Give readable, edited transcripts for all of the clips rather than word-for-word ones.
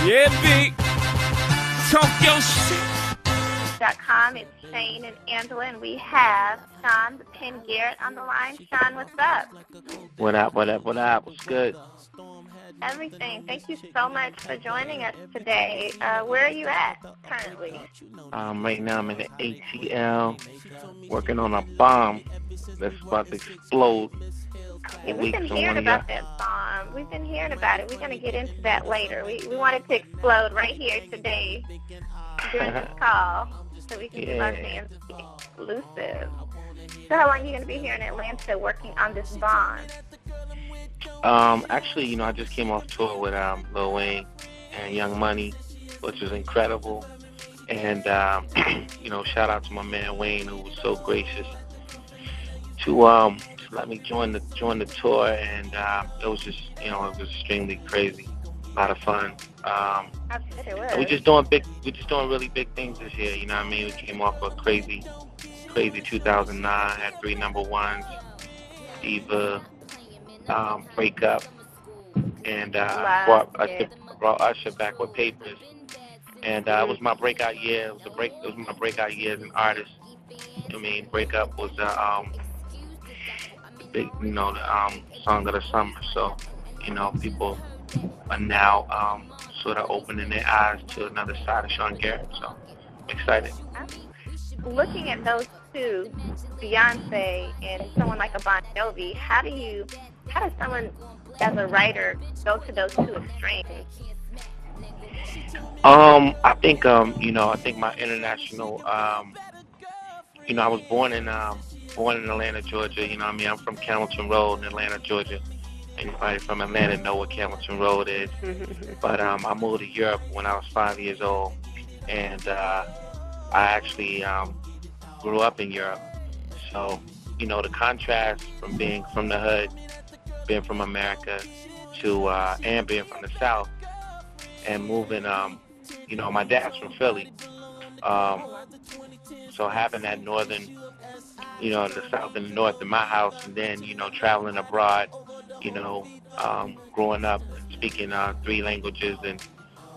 Yeah, big. Talk your shit. .com. It's Shane and Angela, and we have Sean the Pen Garrett on the line. Sean, what's up? What up? What's good? Everything. Thank you so much for joining us today. Where are you at currently? Right now I'm in the ATL working on a bomb that's about to explode. Yeah, we've been hearing about that bomb. We've been hearing about it. We're going to get into that later. We want it to explode right here today during this call so we can give our fans the exclusive. So how long are you going to be here in Atlanta working on this bomb? Actually, I just came off tour with Lil Wayne and Young Money, which was incredible. And, shout out to my man Wayne, who was so gracious to let me join the tour. And it was just, it was extremely crazy, a lot of fun. I bet it was. We're just doing really big things this year. You know what I mean? We came off a crazy 2009, had 3 number ones, Diva, Break Up, and brought Usher back with Papers. And it was my breakout year. It was my breakout year as an artist. I mean, Break Up was the big, the song of the summer. So, people are now sort of opening their eyes to another side of Sean Garrett. So, I'm excited. Looking at those two, Beyonce and someone like a Bon Jovi, how does someone as a writer go to those two extremes? I think my international, I was born in Atlanta, Georgia. I'm from Camilton Road in Atlanta, Georgia. Anybody from Atlanta know what Camilton Road is. But I moved to Europe when I was 5 years old, and I actually grew up in Europe. So, the contrast from being from the hood, being from America, to and being from the South, and moving, my dad's from Philly. So having that northern, the South and the North in my house, and then, traveling abroad, growing up speaking 3 languages, and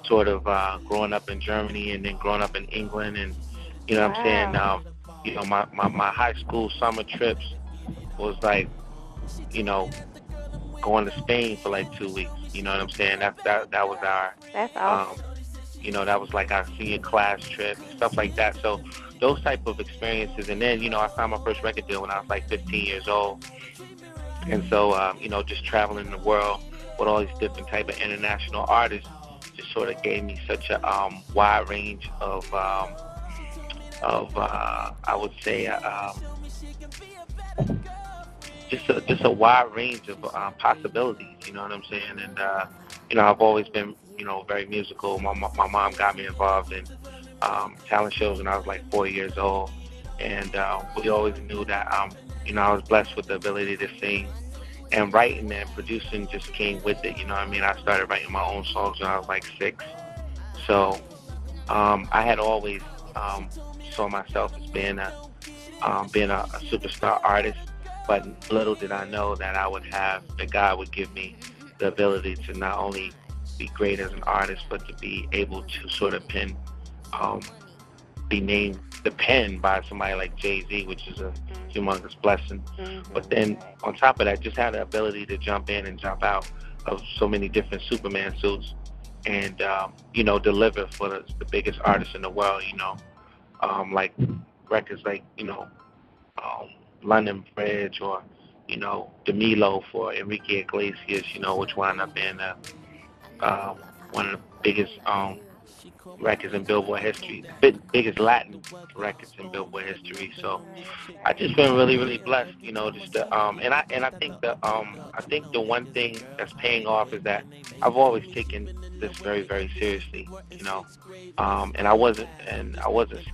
sort of growing up in Germany, and then growing up in England, and, what I'm saying, my high school summer trips was like, going to Spain for like 2 weeks. You know what I'm saying? That was our. That's awesome. That was like our senior class trip and stuff like that. So those type of experiences. And then, I signed my first record deal when I was like 15 years old. And so, just traveling the world with all these different type of international artists just sort of gave me such a wide range of I would say, just a wide range of possibilities. You know what I'm saying? And I've always been very musical. My mom got me involved in talent shows when I was like 4 years old, and we always knew that I was blessed with the ability to sing, and writing and producing just came with it. You know what I mean? I started writing my own songs when I was like 6. So I had always saw myself as being a superstar artist. But little did I know that that God would give me the ability to not only be great as an artist, but to be able to sort of be named the pen by somebody like Jay-Z, which is a humongous blessing. But then on top of that, just had the ability to jump in and jump out of so many different Superman suits, and deliver for the biggest artists in the world. Like records like London Bridge, or DeMilo for Enrique Iglesias, which wound up being one of the biggest records in Billboard history, biggest Latin records in Billboard history. So I just been really, really blessed, just to, and I think the one thing that's paying off is that I've always taken this very, very seriously, and I wasn't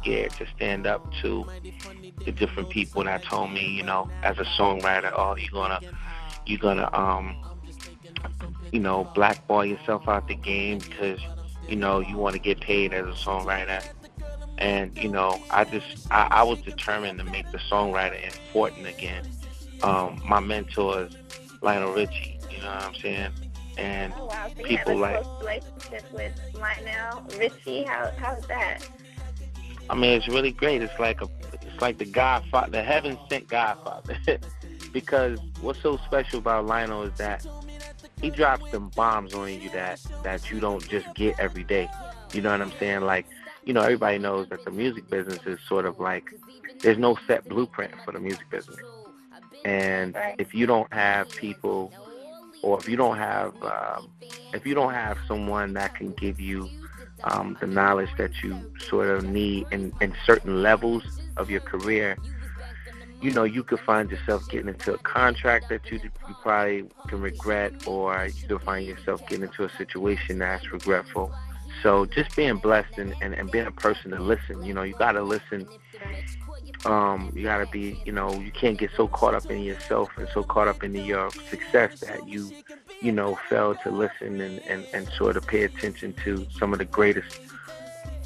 scared to stand up to the different people that told me, as a songwriter, oh, you're gonna blackball yourself out the game because you want to get paid as a songwriter. And I was determined to make the songwriter important again. My mentors, Lionel Richie, you know what I'm saying, And Oh, wow. So you people have a like, close relationship with Lionel Richie. How's that? I mean, it's really great. It's like the Godfather, the heaven sent Godfather. Because what's so special about Lionel is that he drops them bombs on you that you don't just get every day. You know what I'm saying? Like, everybody knows that the music business is sort of like, there's no set blueprint for the music business. And if you don't have people, or if you don't have someone that can give you the knowledge that you sort of need in certain levels of your career, you could find yourself getting into a contract that you probably can regret, or you could find yourself getting into a situation that's regretful. So just being blessed and being a person to listen, you got to listen. You got to be, you can't get so caught up in yourself and so caught up in your success that you fail to listen and sort of pay attention to some of the greatest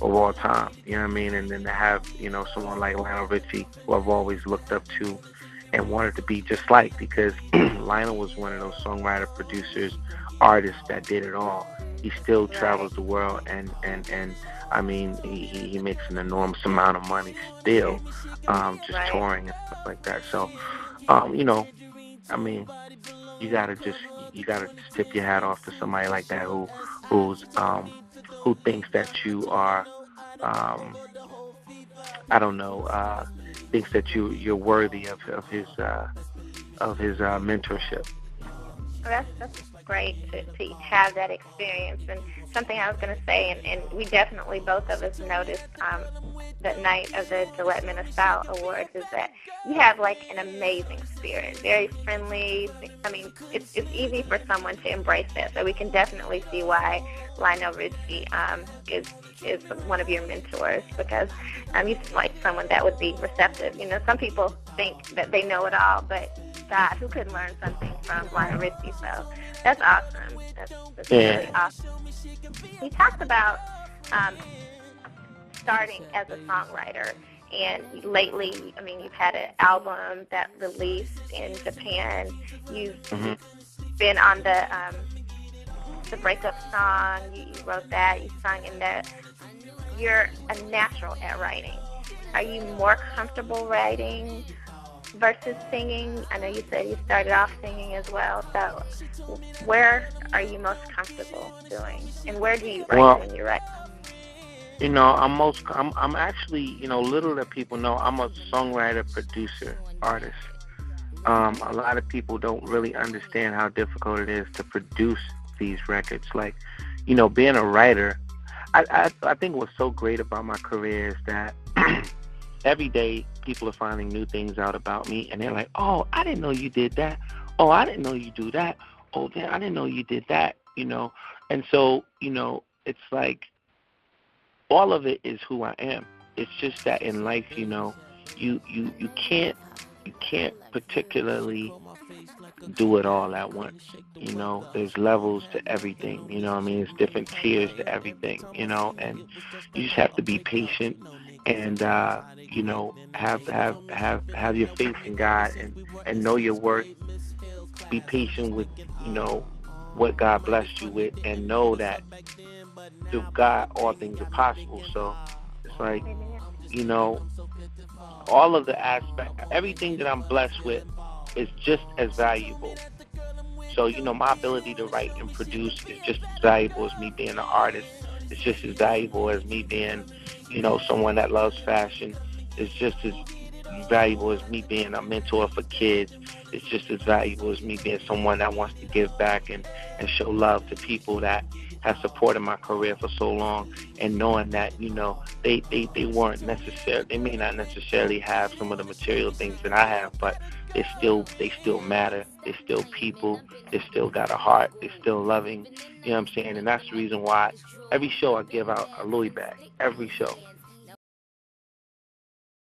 of all time, you know what I mean? And then to have, someone like Lionel Richie, who I've always looked up to and wanted to be just like, because Lionel was one of those songwriter, producers, artists that did it all. He still travels the world, and I mean, he makes an enormous amount of money still, just touring and stuff like that. So, I mean, you gotta just tip your hat off to somebody like that who thinks that you are, thinks that you're worthy of his mentorship. Well, that's great to have that experience. And something I was going to say, and we definitely, both of us noticed that night of the Gillette Men of Style Awards, is that you have like an amazing spirit, very friendly. I mean, it's easy for someone to embrace that. So we can definitely see why Lionel Richie is one of your mentors, because you seem like someone that would be receptive. Some people think that they know it all, but God, who could learn something from Lionel Richie? So that's awesome. That's really awesome. We talked about starting as a songwriter, and lately, I mean, you've had an album that released in Japan. You've been on the breakup song. You wrote that. You sung in that. You're a natural at writing. Are you more comfortable writing versus singing? I know you said you started off singing as well. So where are you most comfortable doing? And where do you write when you write? I'm actually, little that people know, I'm a songwriter, producer, artist. A lot of people don't really understand how difficult it is to produce these records. Like, being a writer, I think what's so great about my career is that every day people are finding new things out about me, and they're like, oh, I didn't know you did that. Oh, I didn't know you do that. Oh, damn, I didn't know you did that, And so, it's like all of it is who I am. It's just that in life, you can't particularly do it all at once. There's levels to everything. It's different tiers to everything. And you just have to be patient and have your faith in God and know your worth. Be patient with what God blessed you with, and know that through God all things are possible. So it's like all of the aspect, everything that I'm blessed with is just as valuable. So, my ability to write and produce is just as valuable as me being an artist. It's just as valuable as me being, someone that loves fashion. It's just as valuable as me being a mentor for kids. It's just as valuable as me being someone that wants to give back and show love to people that have supported my career for so long, and knowing that, they weren't necessarily, they may not necessarily have some of the material things that I have, but they still matter. They're still people. They still got a heart. They're still loving. You know what I'm saying? And that's the reason why every show I give out a Louis bag. Every show.